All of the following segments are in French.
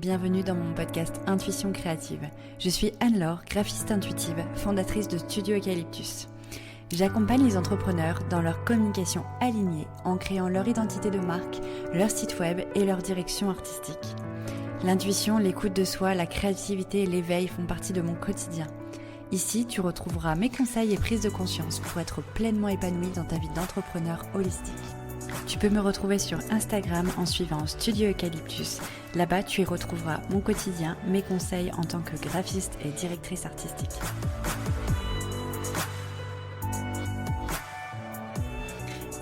Bienvenue dans mon podcast Intuition créative. Je suis Anne-Laure, graphiste intuitive, fondatrice de Studio Eucalyptus. J'accompagne les entrepreneurs dans leur communication alignée en créant leur identité de marque, leur site web et leur direction artistique. L'intuition, l'écoute de soi, la créativité et l'éveil font partie de mon quotidien. Ici, tu retrouveras mes conseils et prises de conscience pour être pleinement épanoui dans ta vie d'entrepreneur holistique. Tu peux me retrouver sur Instagram en suivant Studio Eucalyptus. Là-bas, tu y retrouveras mon quotidien, mes conseils en tant que graphiste et directrice artistique.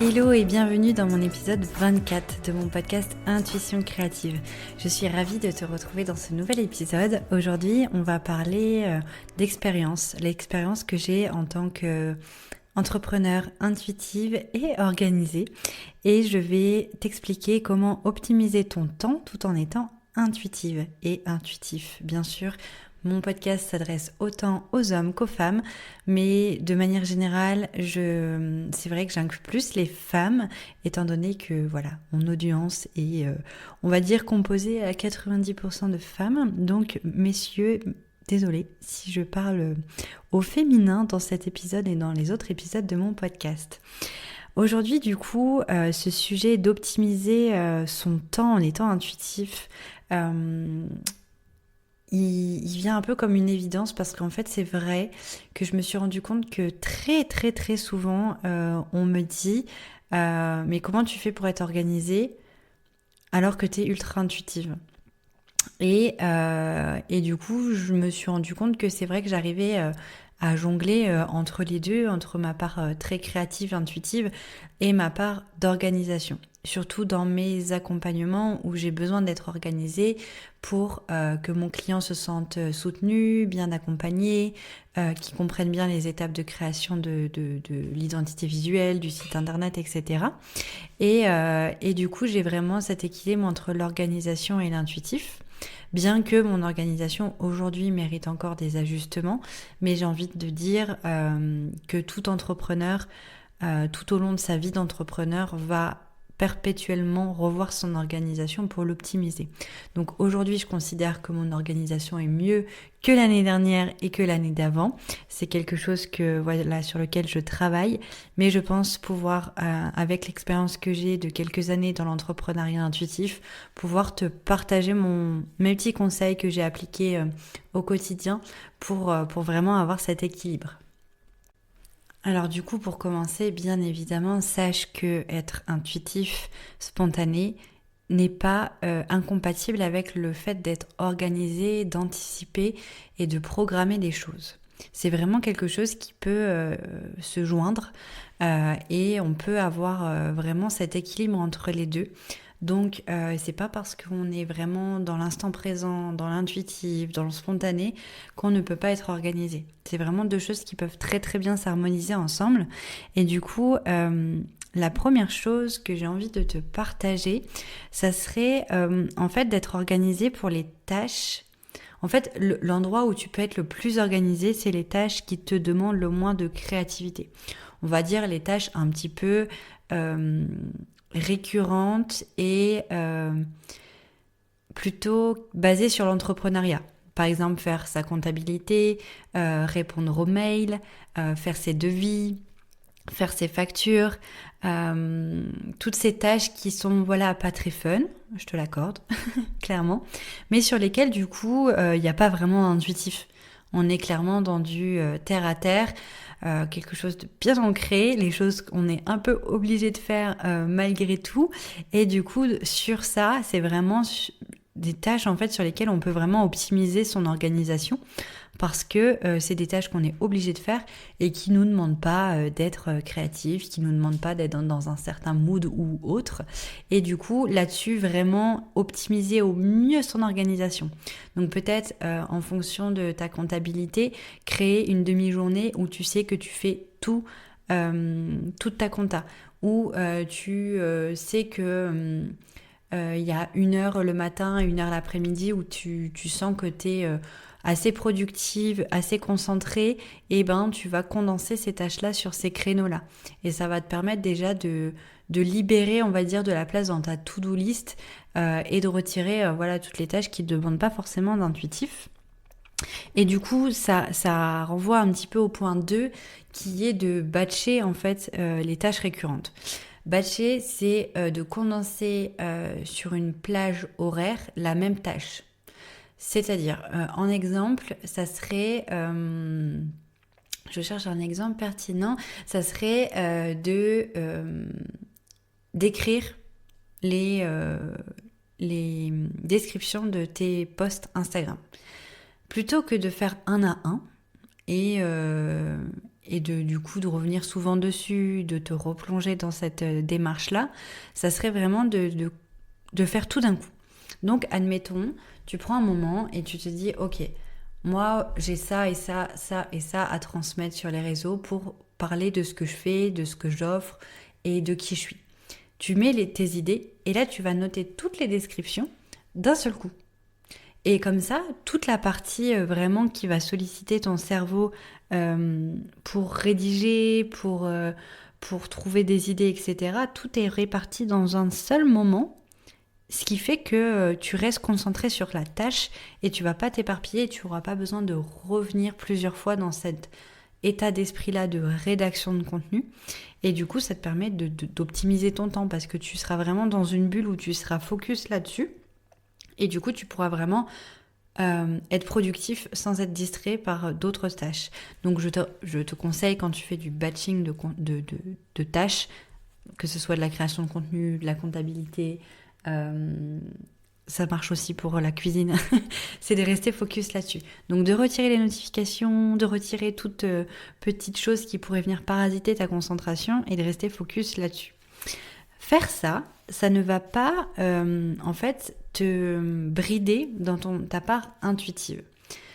Hello et bienvenue dans mon épisode 24 de mon podcast Intuition créative. Je suis ravie de te retrouver dans ce nouvel épisode. Aujourd'hui, on va parler d'expérience, l'expérience que j'ai en tant qu'entrepreneur intuitive et organisée. Et je vais t'expliquer comment optimiser ton temps tout en étant intuitive et intuitif. Bien sûr, mon podcast s'adresse autant aux hommes qu'aux femmes, mais de manière générale, c'est vrai que j'inclus plus les femmes, étant donné que voilà, mon audience est, on va dire, composée à 90% de femmes. Donc, messieurs, désolée si je parle au féminin dans cet épisode et dans les autres épisodes de mon podcast. Aujourd'hui, du coup, ce sujet d'optimiser son temps en étant intuitif, il vient un peu comme une évidence parce qu'en fait, c'est vrai que je me suis rendu compte que très souvent, on me dit « Mais comment tu fais pour être organisée alors que tu es ultra intuitive ?» Et du coup, je me suis rendu compte que c'est vrai que j'arrivais à jongler entre les deux, entre ma part très créative, intuitive et ma part d'organisation. Surtout dans mes accompagnements où j'ai besoin d'être organisée pour que mon client se sente soutenu, bien accompagné, qu'il comprenne bien les étapes de création de l'identité visuelle, du site internet, etc. Et du coup, j'ai vraiment cet équilibre entre l'organisation et l'intuitif. Bien que mon organisation aujourd'hui mérite encore des ajustements, mais j'ai envie de dire que tout entrepreneur, tout au long de sa vie d'entrepreneur, va perpétuellement revoir son organisation pour l'optimiser. Donc aujourd'hui, je considère que mon organisation est mieux que l'année dernière et que l'année d'avant. C'est quelque chose sur lequel je travaille, mais je pense pouvoir, avec l'expérience que j'ai de quelques années dans l'entrepreneuriat intuitif, pouvoir te partager mes petits conseils que j'ai appliqués au quotidien pour vraiment avoir cet équilibre. Alors du coup, pour commencer, bien évidemment, sache que être intuitif, spontané, n'est pas incompatible avec le fait d'être organisé, d'anticiper et de programmer des choses. C'est vraiment quelque chose qui peut se joindre et on peut avoir vraiment cet équilibre entre les deux. Donc c'est pas parce qu'on est vraiment dans l'instant présent, dans l'intuitif, dans le spontané qu'on ne peut pas être organisé. C'est vraiment deux choses qui peuvent très bien s'harmoniser ensemble. Et du coup, la première chose que j'ai envie de te partager, ça serait en fait d'être organisé pour les tâches. En fait, l'endroit où tu peux être le plus organisé, c'est les tâches qui te demandent le moins de créativité. On va dire les tâches un petit peu récurrente et plutôt basée sur l'entrepreneuriat. Par exemple, faire sa comptabilité, répondre aux mails, faire ses devis, faire ses factures, toutes ces tâches qui sont pas très fun, je te l'accorde, clairement, mais sur lesquelles du coup, il n'y a pas vraiment d'intuitif. On est clairement dans du terre à terre, quelque chose de bien ancré, les choses qu'on est un peu obligé de faire malgré tout. Et du coup, sur ça, c'est vraiment des tâches en fait sur lesquelles on peut vraiment optimiser son organisation parce que c'est des tâches qu'on est obligé de faire et qui nous demandent pas d'être créatif, qui nous demandent pas d'être dans un certain mood ou autre. Et du coup, là-dessus, vraiment optimiser au mieux son organisation. Donc peut-être en fonction de ta comptabilité, créer une demi-journée où tu sais que tu fais toute ta compta, où tu sais que il y a 1 heure le matin, 1 heure l'après-midi où tu sens que tu es assez productive, assez concentrée, et tu vas condenser ces tâches-là sur ces créneaux-là. Et ça va te permettre déjà de de libérer, on va dire, de la place dans ta to-do list et de retirer voilà, toutes les tâches qui ne demandent pas forcément d'intuitif. Et du coup, ça renvoie un petit peu au point 2 qui est de batcher en fait les tâches récurrentes. Batcher, c'est de condenser sur une plage horaire la même tâche. C'est-à-dire, en exemple, ça serait... je cherche un exemple pertinent. Ça serait d'écrire les descriptions de tes posts Instagram. Plutôt que de faire un à un et du coup de revenir souvent dessus, de te replonger dans cette démarche-là, ça serait vraiment de faire tout d'un coup. Donc, admettons, tu prends un moment et tu te dis, ok, moi j'ai ça et ça, ça et ça à transmettre sur les réseaux pour parler de ce que je fais, de ce que j'offre et de qui je suis. Tu mets tes idées et là tu vas noter toutes les descriptions d'un seul coup. Et comme ça, toute la partie vraiment qui va solliciter ton cerveau pour rédiger, pour trouver des idées, etc., tout est réparti dans un seul moment, ce qui fait que tu restes concentré sur la tâche et tu vas pas t'éparpiller et tu n'auras pas besoin de revenir plusieurs fois dans cet état d'esprit-là de rédaction de contenu. Et du coup, ça te permet d'optimiser ton temps parce que tu seras vraiment dans une bulle où tu seras focus là-dessus. Et du coup, tu pourras vraiment être productif sans être distrait par d'autres tâches. Donc, je te conseille, quand tu fais du batching de tâches, que ce soit de la création de contenu, de la comptabilité, ça marche aussi pour la cuisine, c'est de rester focus là-dessus. Donc, de retirer les notifications, de retirer toute petite chose qui pourrait venir parasiter ta concentration et de rester focus là-dessus. Faire ça, ça ne va pas en fait te brider dans ta part intuitive.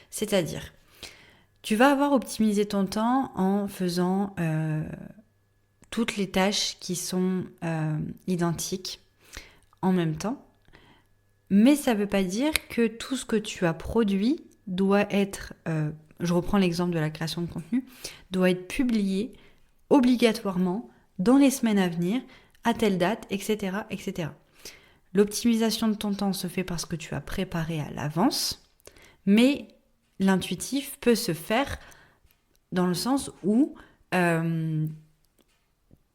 C'est-à-dire, tu vas avoir optimisé ton temps en faisant toutes les tâches qui sont identiques en même temps. Mais ça ne veut pas dire que tout ce que tu as produit doit être, je reprends l'exemple de la création de contenu, doit être publié obligatoirement dans les semaines à venir, à telle date, etc., etc. L'optimisation de ton temps se fait parce que tu as préparé à l'avance, mais l'intuitif peut se faire dans le sens où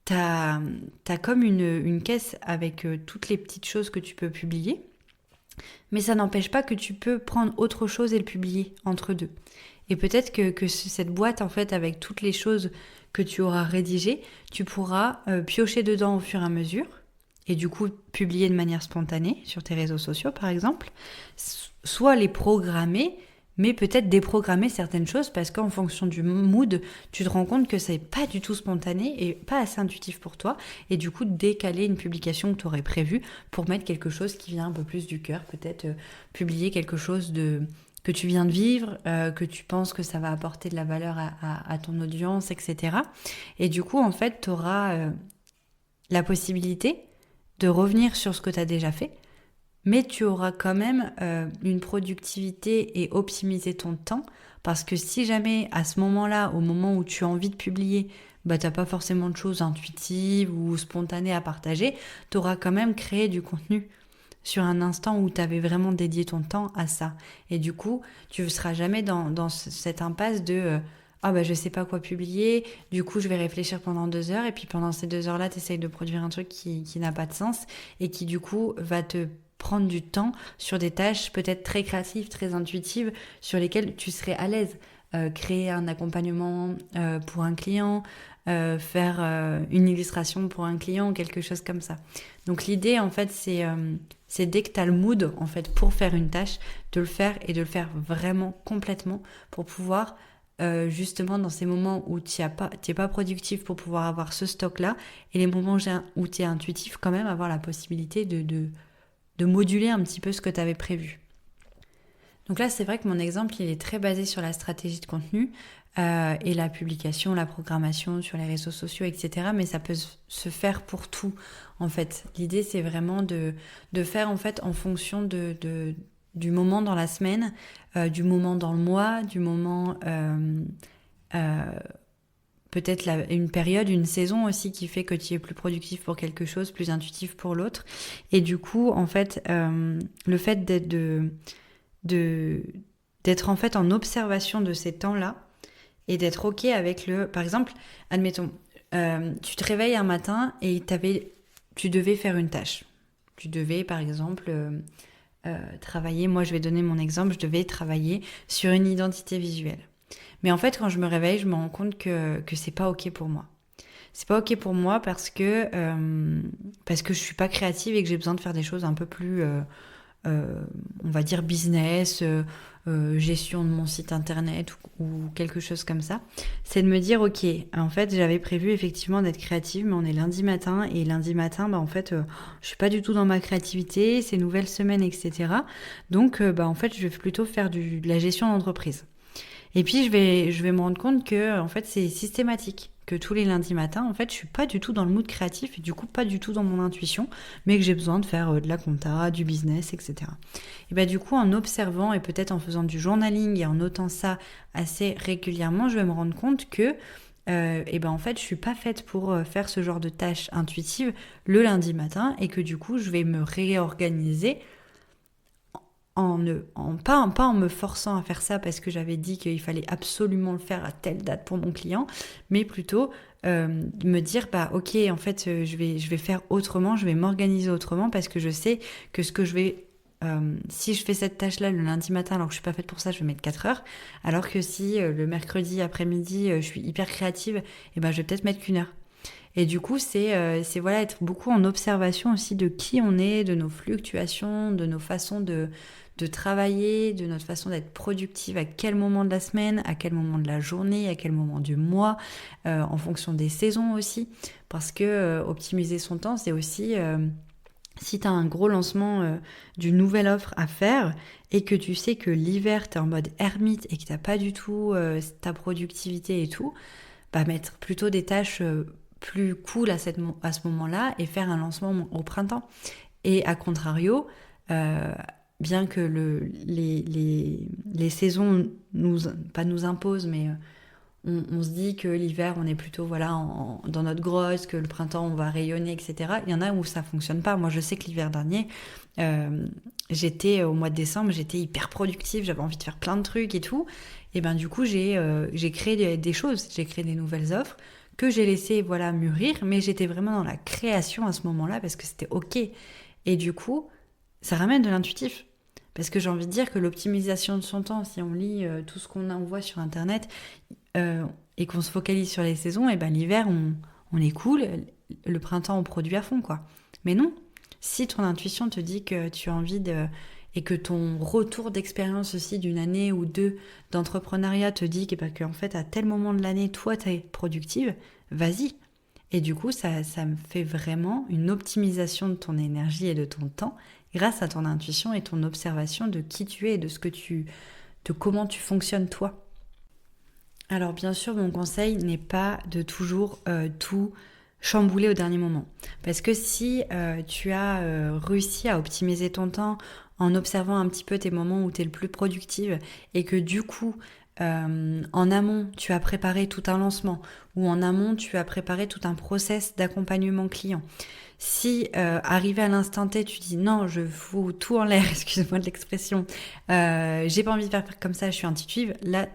t'as comme une caisse avec toutes les petites choses que tu peux publier, mais ça n'empêche pas que tu peux prendre autre chose et le publier entre deux. Et peut-être que cette boîte, en fait, avec toutes les choses que tu auras rédigées, tu pourras piocher dedans au fur et à mesure, et du coup publier de manière spontanée sur tes réseaux sociaux, par exemple, soit les programmer, mais peut-être déprogrammer certaines choses parce qu'en fonction du mood, tu te rends compte que c'est pas du tout spontané et pas assez intuitif pour toi, et du coup décaler une publication que tu aurais prévue pour mettre quelque chose qui vient un peu plus du cœur, peut-être publier quelque chose que tu viens de vivre, que tu penses que ça va apporter de la valeur à ton audience, etc. Et du coup, en fait, tu auras la possibilité de revenir sur ce que tu as déjà fait, mais tu auras quand même une productivité et optimiser ton temps, parce que si jamais à ce moment-là, au moment où tu as envie de publier, bah, tu n'as pas forcément de choses intuitives ou spontanées à partager, tu auras quand même créé du contenu sur un instant où tu avais vraiment dédié ton temps à ça. Et du coup, tu ne seras jamais dans cette impasse de ah bah je sais pas quoi publier, du coup je vais réfléchir pendant 2 heures, et puis pendant ces 2 heures-là, tu essayes de produire un truc qui n'a pas de sens et qui du coup va te prendre du temps sur des tâches peut-être très créatives, très intuitives, sur lesquelles tu serais à l'aise. Créer un accompagnement pour un client, faire une illustration pour un client, quelque chose comme ça. Donc l'idée en fait c'est dès que tu as le mood en fait pour faire une tâche, de le faire et de le faire vraiment complètement pour pouvoir justement dans ces moments où tu n'es pas productif, pour pouvoir avoir ce stock là, et les moments où tu es intuitif, quand même avoir la possibilité de moduler un petit peu ce que tu avais prévu. Donc là, c'est vrai que mon exemple, il est très basé sur la stratégie de contenu et la publication, la programmation sur les réseaux sociaux, etc. Mais ça peut se faire pour tout, en fait. L'idée, c'est vraiment de faire, en fait, en fonction du moment dans la semaine, du moment dans le mois, du moment peut-être une période, une saison aussi qui fait que tu es plus productif pour quelque chose, plus intuitif pour l'autre. Et du coup, en fait, le fait d'être en fait en observation de ces temps-là et d'être OK avec par exemple, admettons, tu te réveilles un matin et tu devais faire une tâche. Tu devais, par exemple, travailler, moi je vais donner mon exemple, je devais travailler sur une identité visuelle. Mais en fait, quand je me réveille, je me rends compte que c'est pas OK pour moi. C'est pas OK pour moi parce que je suis pas créative et que j'ai besoin de faire des choses un peu plus, on va dire business, gestion de mon site internet ou quelque chose comme ça. C'est de me dire, OK, en fait, j'avais prévu effectivement d'être créative, mais on est lundi matin et lundi matin, en fait, je suis pas du tout dans ma créativité, c'est nouvelle semaine, etc. Donc, en fait, je vais plutôt faire de la gestion d'entreprise. Et puis je vais me rendre compte que en fait c'est systématique, que tous les lundis matins en fait je suis pas du tout dans le mood créatif et du coup pas du tout dans mon intuition, mais que j'ai besoin de faire de la compta, du business, etc. Et bah du coup en observant et peut-être en faisant du journaling et en notant ça assez régulièrement, je vais me rendre compte que et ben en fait je suis pas faite pour faire ce genre de tâches intuitives le lundi matin et que du coup je vais me réorganiser pas en me forçant à faire ça parce que j'avais dit qu'il fallait absolument le faire à telle date pour mon client, mais plutôt me dire bah ok en fait je vais faire autrement, je vais m'organiser autrement parce que je sais que ce que je vais si je fais cette tâche-là le lundi matin alors que je suis pas faite pour ça, je vais mettre 4 heures, alors que si le mercredi après-midi je suis hyper créative, et ben je vais peut-être mettre qu'1 heure. Et du coup, c'est voilà, être beaucoup en observation aussi de qui on est, de nos fluctuations, de nos façons de travailler, de notre façon d'être productive, à quel moment de la semaine, à quel moment de la journée, à quel moment du mois, en fonction des saisons aussi. Parce que optimiser son temps, c'est aussi, si tu as un gros lancement d'une nouvelle offre à faire et que tu sais que l'hiver, tu es en mode ermite et que tu n'as pas du tout ta productivité et tout, bah mettre plutôt des tâches plus cool à ce moment-là et faire un lancement au printemps. Et à contrario, bien que les saisons pas nous imposent, mais on se dit que l'hiver on est plutôt voilà dans notre grotte, que le printemps on va rayonner, etc. Il y en a où ça fonctionne pas. Moi je sais que l'hiver dernier, j'étais au mois de décembre, j'étais hyper productive, j'avais envie de faire plein de trucs et tout. Et ben du coup j'ai créé des choses, j'ai créé des nouvelles offres que j'ai laissé voilà mûrir, mais j'étais vraiment dans la création à ce moment-là parce que c'était ok. Et du coup, ça ramène de l'intuitif. Parce que j'ai envie de dire que l'optimisation de son temps, si on lit tout ce qu'on envoie sur Internet et qu'on se focalise sur les saisons, et ben l'hiver on est cool, le printemps on produit à fond quoi. Mais non, si ton intuition te dit que tu as envie et que ton retour d'expérience aussi d'une année ou deux d'entrepreneuriat te dit que en fait à tel moment de l'année toi t'es productive, vas-y. Et du coup ça me fait vraiment une optimisation de ton énergie et de ton temps grâce à ton intuition et ton observation de qui tu es et de comment tu fonctionnes toi. Alors bien sûr mon conseil n'est pas de toujours tout chambouler au dernier moment. Parce que si tu as réussi à optimiser ton temps en observant un petit peu tes moments où tu es le plus productive et que du coup, en amont, tu as préparé tout un lancement ou en amont, tu as préparé tout un process d'accompagnement client. Si arrivé à l'instant T, tu dis non, je fous tout en l'air, excuse-moi de l'expression, j'ai pas envie de faire comme ça, je suis intuitive, là,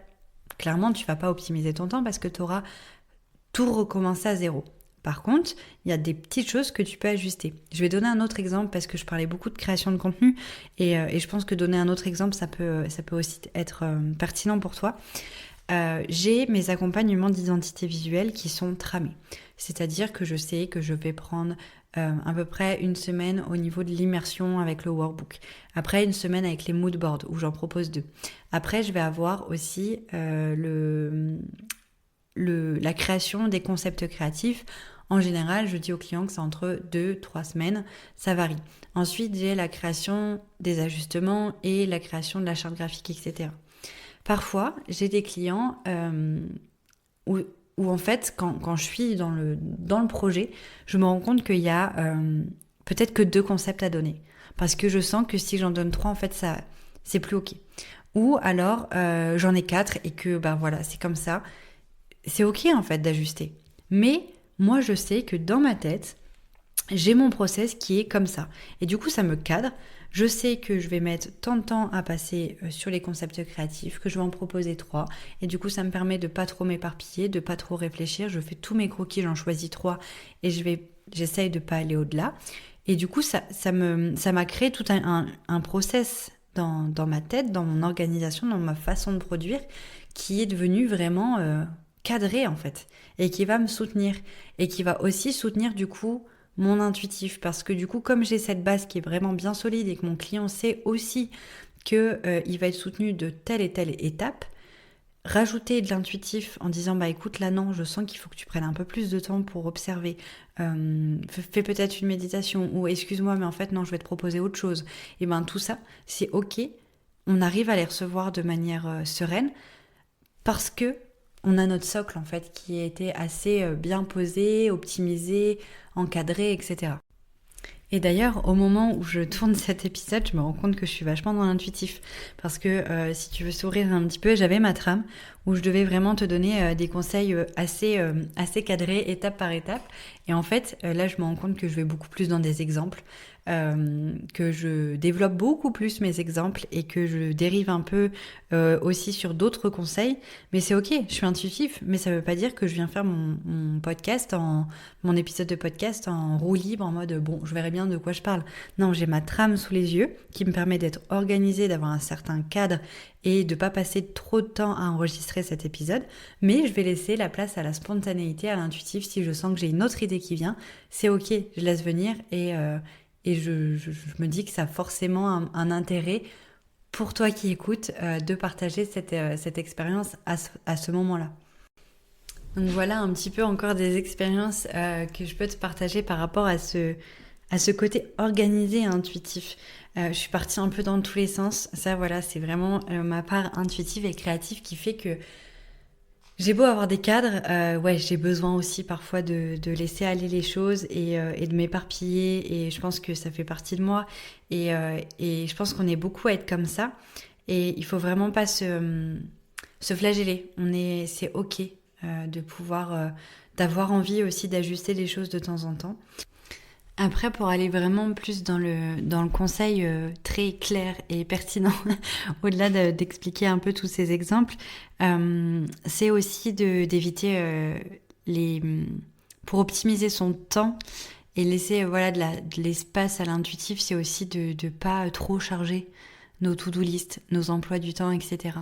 clairement, tu vas pas optimiser ton temps parce que tu auras tout recommencé à zéro. Par contre, il y a des petites choses que tu peux ajuster. Je vais donner un autre exemple parce que je parlais beaucoup de création de contenu et je pense que donner un autre exemple, ça peut aussi être pertinent pour toi. J'ai mes accompagnements d'identité visuelle qui sont tramés. C'est-à-dire que je sais que je vais prendre à peu près une semaine au niveau de l'immersion avec le workbook. Après, une semaine avec les mood boards où j'en propose 2. Après, je vais avoir aussi la création des concepts créatifs. En général, je dis aux clients que c'est entre 2-3 semaines, ça varie. Ensuite, j'ai la création des ajustements et la création de la charte graphique, etc. Parfois, j'ai des clients où en fait, quand je suis dans le projet, je me rends compte qu'il y a peut-être que 2 concepts à donner. Parce que je sens que si j'en donne 3, en fait, ça, c'est plus ok. Ou alors, j'en ai 4 et que, voilà, c'est comme ça. c'est ok en fait d'ajuster. Mais moi je sais que dans ma tête, j'ai mon process qui est comme ça. Et du coup, ça me cadre. Je sais que je vais mettre tant de temps à passer sur les concepts créatifs, que je vais en proposer 3. Et du coup, ça me permet de pas trop m'éparpiller, de pas trop réfléchir. Je fais tous mes croquis, j'en choisis 3 et j'essaye de pas aller au-delà. Et du coup, ça m'a créé tout un process dans ma tête, dans mon organisation, dans ma façon de produire, qui est devenu vraiment cadré en fait. Et qui va me soutenir. Et qui va aussi soutenir du coup mon intuitif, parce que du coup comme j'ai cette base qui est vraiment bien solide et que mon client sait aussi que il va être soutenu de telle et telle étape, rajouter de l'intuitif en disant bah écoute là non, je sens qu'il faut que tu prennes un peu plus de temps pour observer, fais peut-être une méditation, ou excuse-moi mais en fait non, je vais te proposer autre chose, et ben tout ça c'est ok, on arrive à les recevoir de manière sereine, parce que on a notre socle en fait qui a été assez bien posé, optimisé, encadré, etc. Et d'ailleurs, au moment où je tourne cet épisode, je me rends compte que je suis vachement dans l'intuitif. Parce que si tu veux sourire un petit peu, j'avais ma trame où je devais vraiment te donner des conseils assez cadrés, étape par étape. Et en fait, là, je me rends compte que je vais beaucoup plus dans des exemples, que je développe beaucoup plus mes exemples et que je dérive un peu aussi sur d'autres conseils. Mais c'est ok, je suis intuitif, mais ça veut pas dire que je viens faire mon épisode de podcast en roue libre, en mode bon, je verrai bien de quoi je parle. Non, j'ai ma trame sous les yeux qui me permet d'être organisée, d'avoir un certain cadre et de pas passer trop de temps à enregistrer cet épisode, mais je vais laisser la place à la spontanéité, à l'intuitif. Si je sens que j'ai une autre idée qui vient, c'est ok, je laisse venir et je me dis que ça a forcément un intérêt pour toi qui écoutes de partager cette expérience à ce moment-là. Donc voilà un petit peu encore des expériences que je peux te partager par rapport à ce côté organisé et intuitif. Je suis partie un peu dans tous les sens. Ça voilà, c'est vraiment ma part intuitive et créative qui fait que j'ai beau avoir des cadres, ouais, j'ai besoin aussi parfois de laisser aller les choses et de m'éparpiller. Et je pense que ça fait partie de moi. Et je pense qu'on est beaucoup à être comme ça. Et il faut vraiment pas se flageller. C'est ok de pouvoir, d'avoir envie aussi d'ajuster les choses de temps en temps. Après, pour aller vraiment plus dans le conseil très clair et pertinent, au-delà d'expliquer un peu tous ces exemples, c'est aussi d'éviter pour optimiser son temps et laisser voilà de l'espace à l'intuitif, c'est aussi de pas trop charger nos to-do list, nos emplois du temps, etc.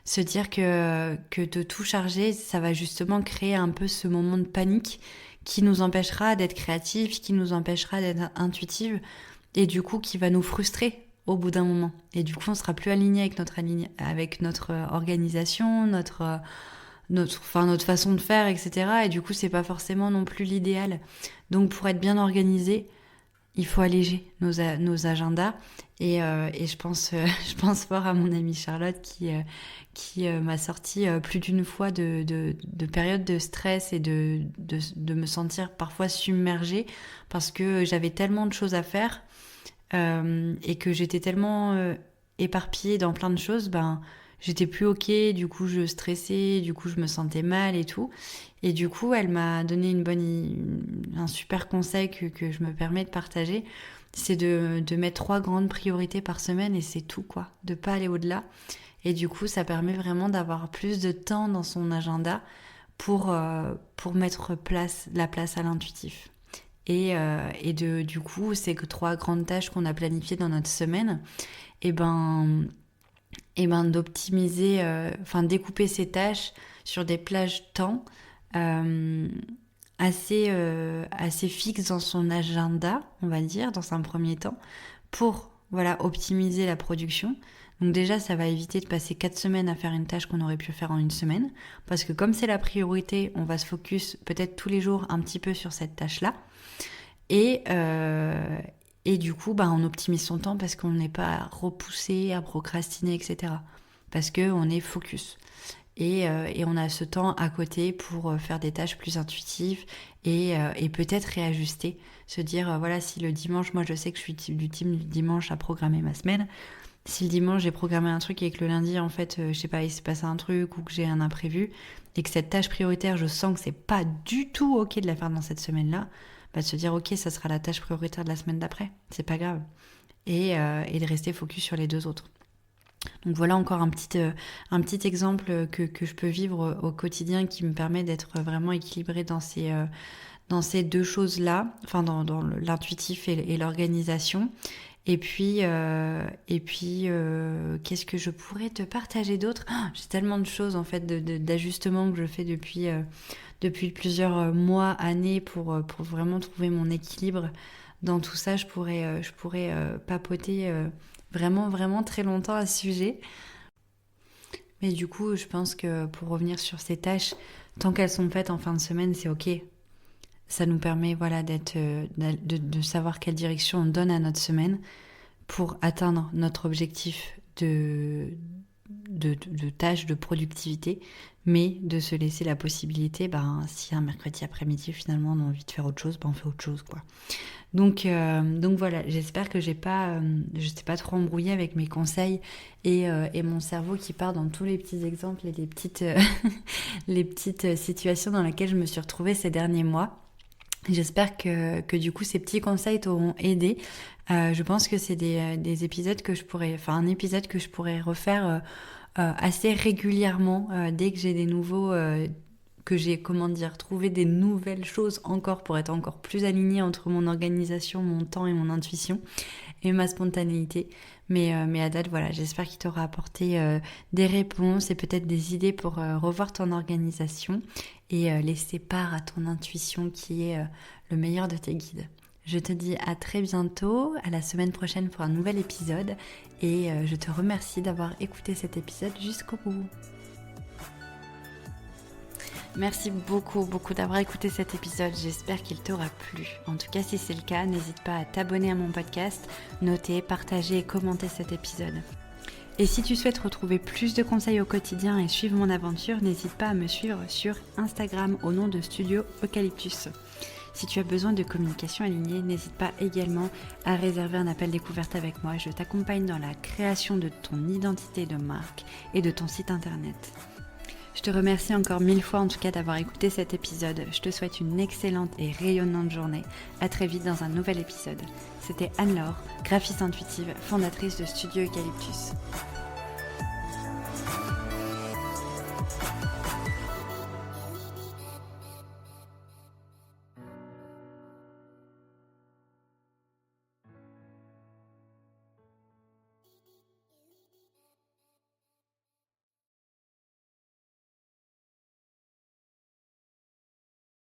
Se dire que de tout charger, ça va justement créer un peu ce moment de panique qui nous empêchera d'être créatifs, qui nous empêchera d'être intuitifs, et du coup qui va nous frustrer au bout d'un moment. Et du coup, on sera plus aligné avec notre organisation, notre façon de faire, etc. Et du coup, c'est pas forcément non plus l'idéal. Donc, pour être bien organisé, il faut alléger nos agendas. Et je pense fort à mon amie Charlotte qui m'a sorti plus d'une fois de périodes de stress et de me sentir parfois submergée parce que j'avais tellement de choses à faire et que j'étais tellement éparpillée dans plein de choses, j'étais plus ok, du coup je stressais, du coup je me sentais mal et tout. Et du coup elle m'a donné un super conseil que je me permets de partager, c'est de mettre 3 grandes priorités par semaine et c'est tout quoi, de pas aller au-delà. Et du coup ça permet vraiment d'avoir plus de temps dans son agenda pour mettre la place à l'intuitif. Du coup, c'est que 3 grandes tâches qu'on a planifiées dans notre semaine, et d'optimiser, découper ces tâches sur des plages temps assez fixes dans son agenda, on va dire, dans un premier temps, pour optimiser la production. Donc déjà, ça va éviter de passer 4 semaines à faire une tâche qu'on aurait pu faire en une semaine, parce que comme c'est la priorité, on va se focus peut-être tous les jours un petit peu sur cette tâche-là. Et du coup, on optimise son temps parce qu'on n'est pas repoussé à procrastiner, etc. Parce qu'on est focus. Et on a ce temps à côté pour faire des tâches plus intuitives et peut-être réajuster. Se dire, si le dimanche, moi je sais que je suis du team du dimanche à programmer ma semaine, Si le dimanche j'ai programmé un truc et que le lundi en fait je sais pas il s'est passé un truc ou que j'ai un imprévu et que cette tâche prioritaire je sens que c'est pas du tout ok de la faire dans cette semaine-là, de se dire ok ça sera la tâche prioritaire de la semaine d'après, c'est pas grave, et de rester focus sur les deux autres. Donc voilà encore un petit exemple que je peux vivre au quotidien qui me permet d'être vraiment équilibrée dans ces deux choses-là, enfin dans l'intuitif et l'organisation. Et puis, qu'est-ce que je pourrais te partager d'autre? J'ai tellement de choses en fait, d'ajustements que je fais depuis plusieurs mois, années pour vraiment trouver mon équilibre dans tout ça. Je pourrais papoter vraiment, vraiment très longtemps à ce sujet. Mais du coup, je pense que pour revenir sur ces tâches, tant qu'elles sont faites en fin de semaine, c'est ok. Ça nous permet voilà, de savoir quelle direction on donne à notre semaine pour atteindre notre objectif de tâches, de productivité, mais de se laisser la possibilité, si un mercredi après-midi finalement on a envie de faire autre chose, on fait autre chose, quoi. Donc voilà, j'espère que je t'ai pas trop embrouillée avec mes conseils et mon cerveau qui part dans tous les petits exemples et les petites situations dans lesquelles je me suis retrouvée ces derniers mois. J'espère que du coup ces petits conseils t'auront aidé. Je pense que c'est des épisodes un épisode que je pourrais refaire assez régulièrement dès que j'ai des nouveaux, que j'ai trouvé des nouvelles choses encore pour être encore plus alignée entre mon organisation, mon temps et mon intuition et ma spontanéité. Mais à date, voilà, j'espère qu'il t'aura apporté des réponses et peut-être des idées pour revoir ton organisation et laisser part à ton intuition qui est le meilleur de tes guides. Je te dis à très bientôt, à la semaine prochaine pour un nouvel épisode et je te remercie d'avoir écouté cet épisode jusqu'au bout. Merci beaucoup, beaucoup d'avoir écouté cet épisode. J'espère qu'il t'aura plu. En tout cas, si c'est le cas, n'hésite pas à t'abonner à mon podcast, noter, partager et commenter cet épisode. Et si tu souhaites retrouver plus de conseils au quotidien et suivre mon aventure, n'hésite pas à me suivre sur Instagram au nom de Studio Eucalyptus. Si tu as besoin de communication alignée, n'hésite pas également à réserver un appel découverte avec moi. Je t'accompagne dans la création de ton identité de marque et de ton site internet. Je te remercie encore 1000 fois en tout cas d'avoir écouté cet épisode. Je te souhaite une excellente et rayonnante journée. À très vite dans un nouvel épisode. C'était Anne-Laure, graphiste intuitive, fondatrice de Studio Eucalyptus.